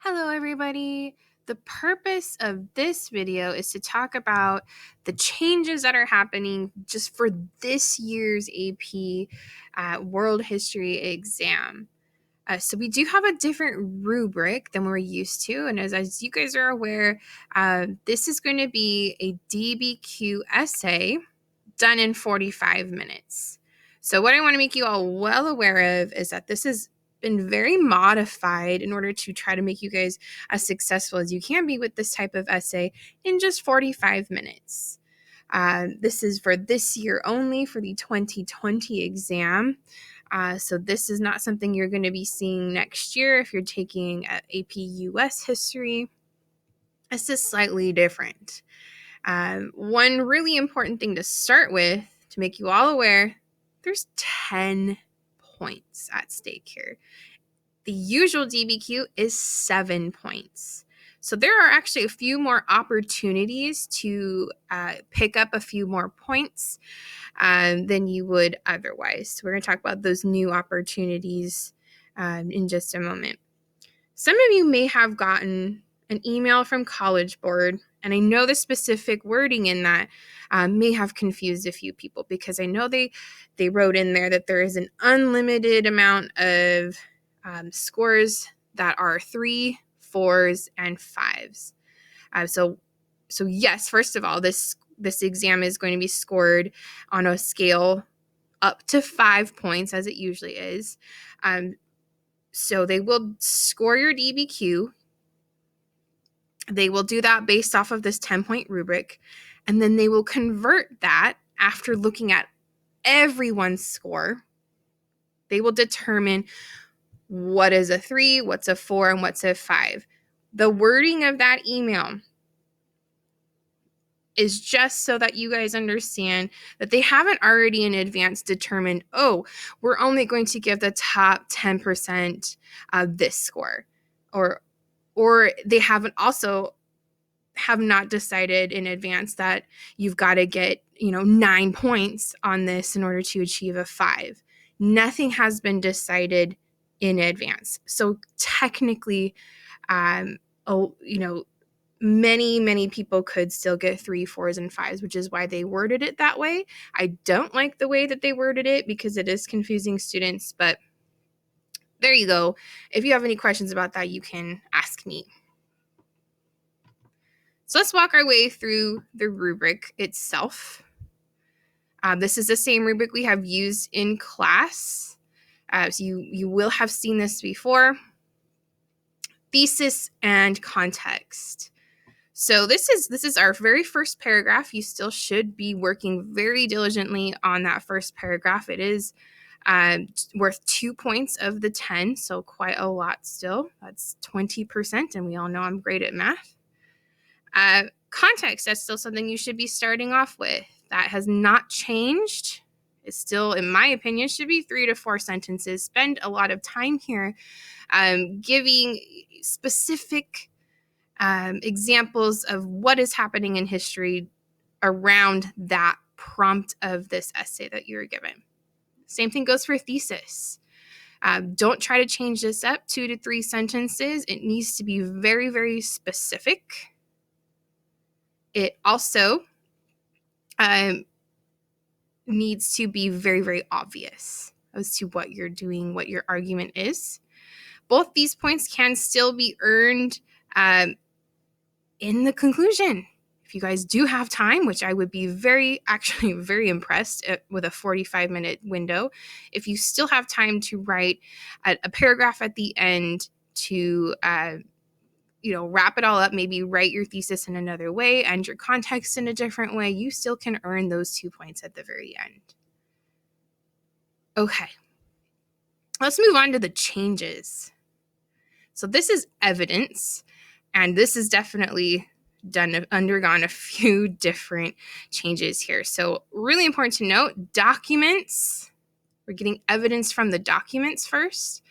Hello, everybody. The purpose of this video is to talk about the changes that are happening just for this year's AP World History exam. So we do have a different rubric than we're used to. And as you guys are aware, this is going to be a DBQ essay done in 45 minutes. So what I want to make you all well aware of is that this has been very modified in order to try to make you guys as successful as you can be with this type of essay in just 45 minutes. This is for this year only for the 2020 exam. So this is not something you're going to be seeing next year if you're taking AP US history. This is slightly different. One really important thing to start with, to make you all aware, there's 10 points at stake here. The usual DBQ is 7 points. So there are actually a few more opportunities to pick up a few more points than you would otherwise. So we're going to talk about those new opportunities in just a moment. Some of you may have gotten an email from College Board, and I know the specific wording in that may have confused a few people, because I know they wrote in there that there is an unlimited amount of scores that are 3, 4s, and 5s. So yes, first of all, this exam is going to be scored on a scale up to 5 points, as it usually is. So they will score your DBQ. They will do that based off of this 10-point rubric, and then they will convert that after looking at everyone's score. They will determine what is a 3, what's a 4, and what's a 5. The wording of that email is just so that you guys understand that they haven't already in advance determined, oh, we're only going to give the top 10% of this score, or they have not decided in advance that you've got to get 9 points on this in order to achieve a 5. Nothing has been decided in advance. So technically, many people could still get 3, 4s, and 5s, which is why they worded it that way. I don't like the way that they worded it because it is confusing students, but there you go. If you have any questions about that, you can ask me. So let's walk our way through the rubric itself. This is the same rubric we have used in class. So you will have seen this before. Thesis and context. So this is our very first paragraph. You still should be working very diligently on that first paragraph. It is worth 2 points of the 10, so quite a lot still. That's 20%, and we all know I'm great at math. Context, that's still something you should be starting off with. That has not changed. It still, in my opinion, should be 3 to 4 sentences. Spend a lot of time here giving specific examples of what is happening in history around that prompt of this essay that you're given. Same thing goes for thesis. Don't try to change this up 2 to 3 sentences. It needs to be very, very specific. It also needs to be very, very obvious as to what you're doing, what your argument is. Both these points can still be earned in the conclusion. If you guys do have time, which I would be very impressed with a 45-minute window, if you still have time to write a paragraph at the end to wrap it all up, maybe write your thesis in another way and your context in a different way, you still can earn those 2 points at the very end. Okay, let's move on to the changes. So this is evidence, and this is definitely undergone a few different changes here. So really important to note, documents, we're getting evidence from the documents first.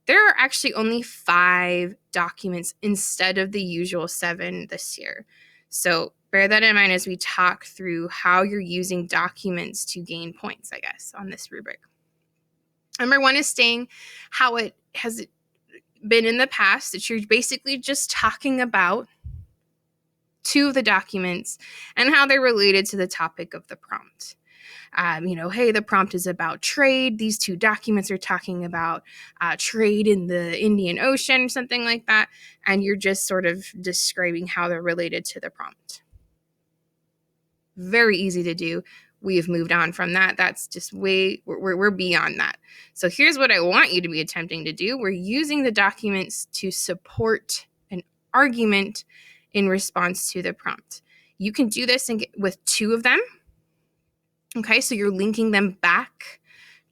There are actually only 5 documents instead of the usual 7 this year. So bear that in mind as we talk through how you're using documents to gain points, I guess, on this rubric. Number 1 is staying how it has been in the past that you're basically just talking about two of the documents and how they're related to the topic of the prompt. Hey, the prompt is about trade. These two documents are talking about trade in the Indian Ocean, something like that. And you're just sort of describing how they're related to the prompt. Very easy to do. We have moved on from that. That's just we're beyond that. So here's what I want you to be attempting to do. We're using the documents to support an argument in response to the prompt. You can do this with two of them. Okay, so you're linking them back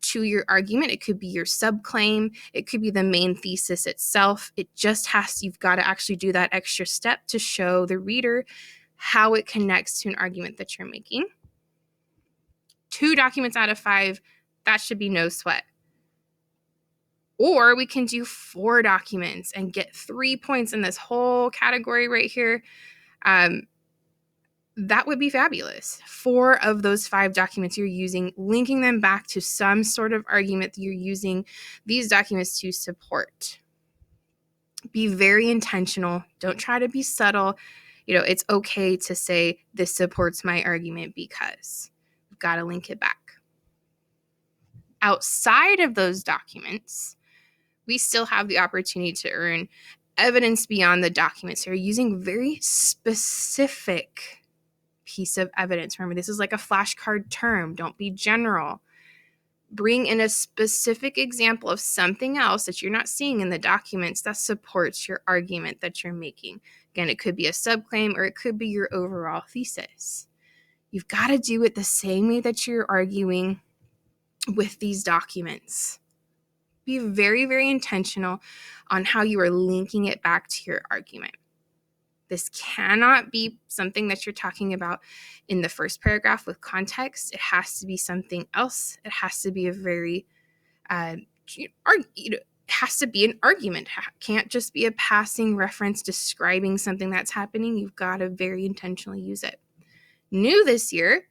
to your argument. It could be your subclaim. It could be the main thesis itself. You've got to actually do that extra step to show the reader how it connects to an argument that you're making. 2 documents out of 5, that should be no sweat. Or we can do 4 documents and get 3 points in this whole category right here. That would be fabulous. 4 of those 5 documents you're using, linking them back to some sort of argument that you're using these documents to support. Be very intentional. Don't try to be subtle. It's okay to say this supports my argument because you've got to link it back. Outside of those documents, we still have the opportunity to earn evidence beyond the documents. So you're using very specific piece of evidence. Remember, this is like a flashcard term. Don't be general. Bring in a specific example of something else that you're not seeing in the documents that supports your argument that you're making. Again, it could be a subclaim or it could be your overall thesis. You've got to do it the same way that you're arguing with these documents. Be very, very intentional on how you are linking it back to your argument. This cannot be something that you're talking about in the first paragraph with context. It has to be something else. It has to be it has to be an argument. It can't just be a passing reference describing something that's happening. You've got to very intentionally use it. New this year,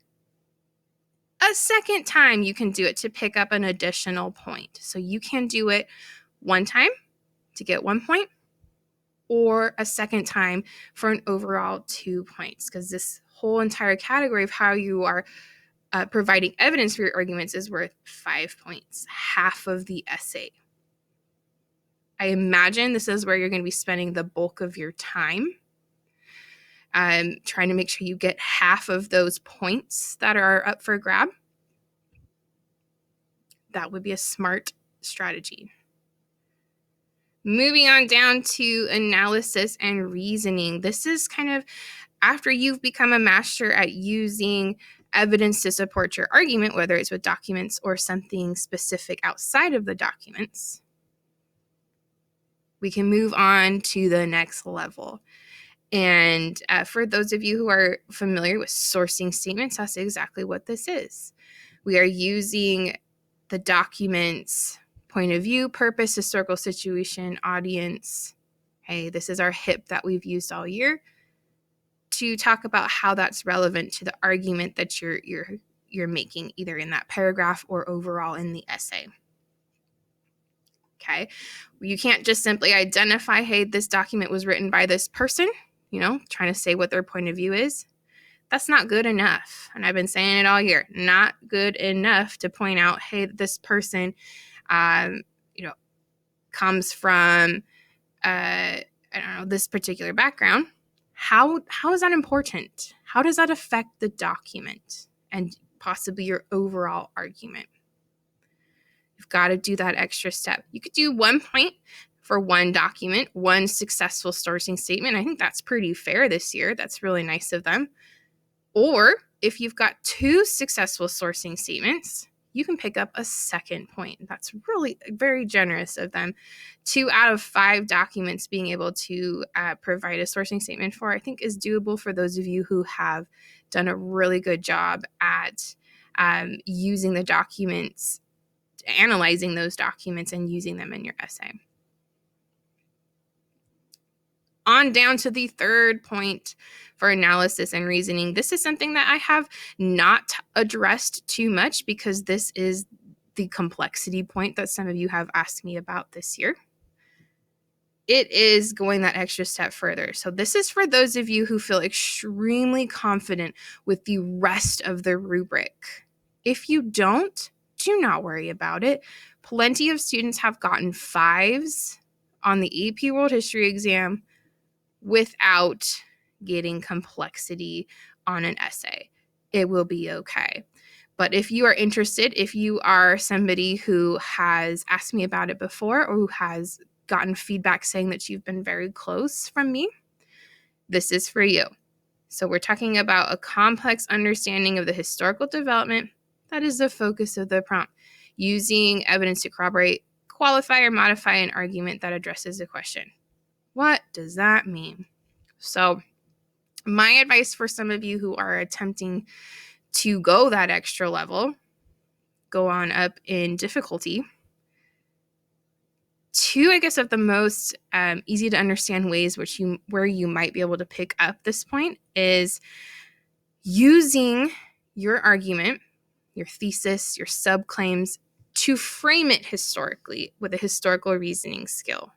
a second time you can do it to pick up an additional point. So you can do it one time to get 1 point, or a second time for an overall 2 points, because this whole entire category of how you are providing evidence for your arguments is worth 5 points, half of the essay. I imagine this is where you're going to be spending the bulk of your time, trying to make sure you get half of those points that are up for grab. That would be a smart strategy. Moving on down to analysis and reasoning. This is kind of after you've become a master at using evidence to support your argument, whether it's with documents or something specific outside of the documents. We can move on to the next level. And for those of you who are familiar with sourcing statements, that's exactly what this is. We are using the document's point of view, purpose, historical situation, audience. Hey, this is our HIP that we've used all year to talk about how that's relevant to the argument that you're making, either in that paragraph or overall in the essay. Okay, you can't just simply identify, hey, this document was written by this person, trying to say what their point of view is. That's not good enough. And I've been saying it all year. Not good enough to point out, hey, this person, comes from, this particular background. How is that important? How does that affect the document and possibly your overall argument? You've got to do that extra step. You could do 1 point for one document, one successful sourcing statement. I think that's pretty fair this year. That's really nice of them. Or if you've got 2 successful sourcing statements, you can pick up a second point. That's really very generous of them. 2 out of 5 documents being able to provide a sourcing statement for, I think, is doable for those of you who have done a really good job at using the documents, analyzing those documents and using them in your essay. On down to the third point for analysis and reasoning. This is something that I have not addressed too much because this is the complexity point that some of you have asked me about this year. it is going that extra step further. So this is for those of you who feel extremely confident with the rest of the rubric. If you don't, do not worry about it. Plenty of students have gotten 5s on the AP World History exam without getting complexity on an essay. It will be okay. But if you are interested, if you are somebody who has asked me about it before or who has gotten feedback saying that you've been very close from me, this is for you. So we're talking about a complex understanding of the historical development. That is the focus of the prompt. Using evidence to corroborate, qualify, or modify an argument that addresses a question. What does that mean? So my advice for some of you who are attempting to go that extra level, go on up in difficulty, 2, I guess, of the most easy to understand ways where you might be able to pick up this point is using your argument, your thesis, your subclaims to frame it historically with a historical reasoning skill.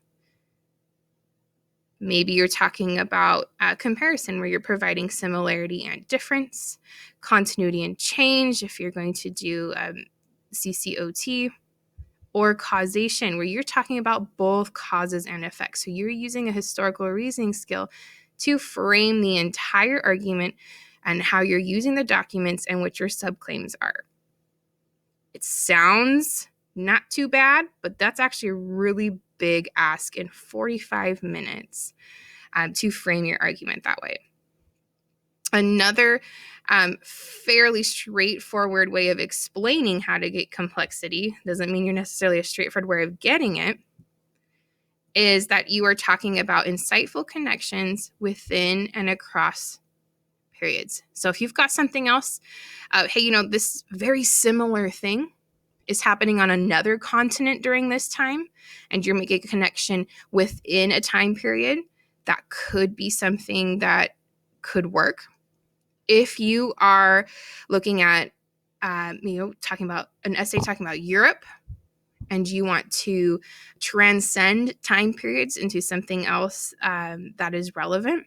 Maybe you're talking about a comparison where you're providing similarity and difference, continuity and change if you're going to do CCOT, or causation where you're talking about both causes and effects. So you're using a historical reasoning skill to frame the entire argument and how you're using the documents and what your subclaims are. It sounds not too bad, but that's actually a really big ask in 45 minutes to frame your argument that way. Another fairly straightforward way of explaining how to get complexity, doesn't mean you're necessarily a straightforward way of getting it, is that you are talking about insightful connections within and across periods. So if you've got something else, hey, this very similar thing is happening on another continent during this time, and you're making a connection within a time period, that could be something that could work. If you are looking at, talking about an essay talking about Europe, and you want to transcend time periods into something else that is relevant,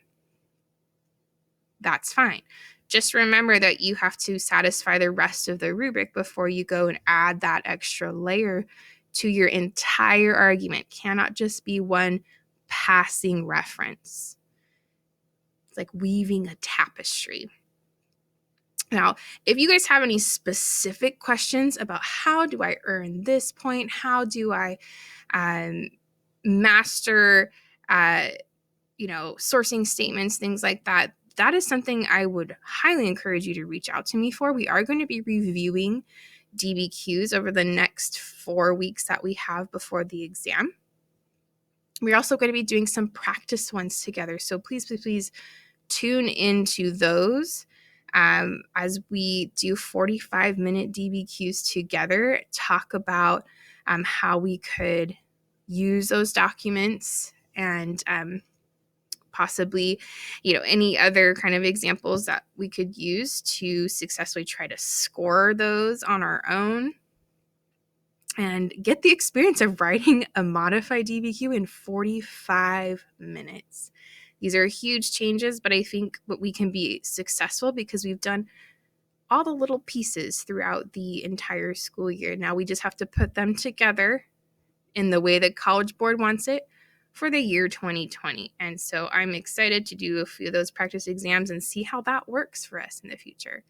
that's fine. Just remember that you have to satisfy the rest of the rubric before you go and add that extra layer to your entire argument. Cannot just be one passing reference. It's like weaving a tapestry. Now, if you guys have any specific questions about how do I earn this point, how do I master, sourcing statements, things like that, that is something I would highly encourage you to reach out to me for. We are going to be reviewing DBQs over the next 4 weeks that we have before the exam. We're also going to be doing some practice ones together. So please tune into those as we do 45-minute DBQs together, talk about how we could use those documents and possibly, any other kind of examples that we could use to successfully try to score those on our own and get the experience of writing a modified DBQ in 45 minutes. These are huge changes, but I think we can be successful because we've done all the little pieces throughout the entire school year. Now we just have to put them together in the way that College Board wants it for the year 2020. And so I'm excited to do a few of those practice exams and see how that works for us in the future.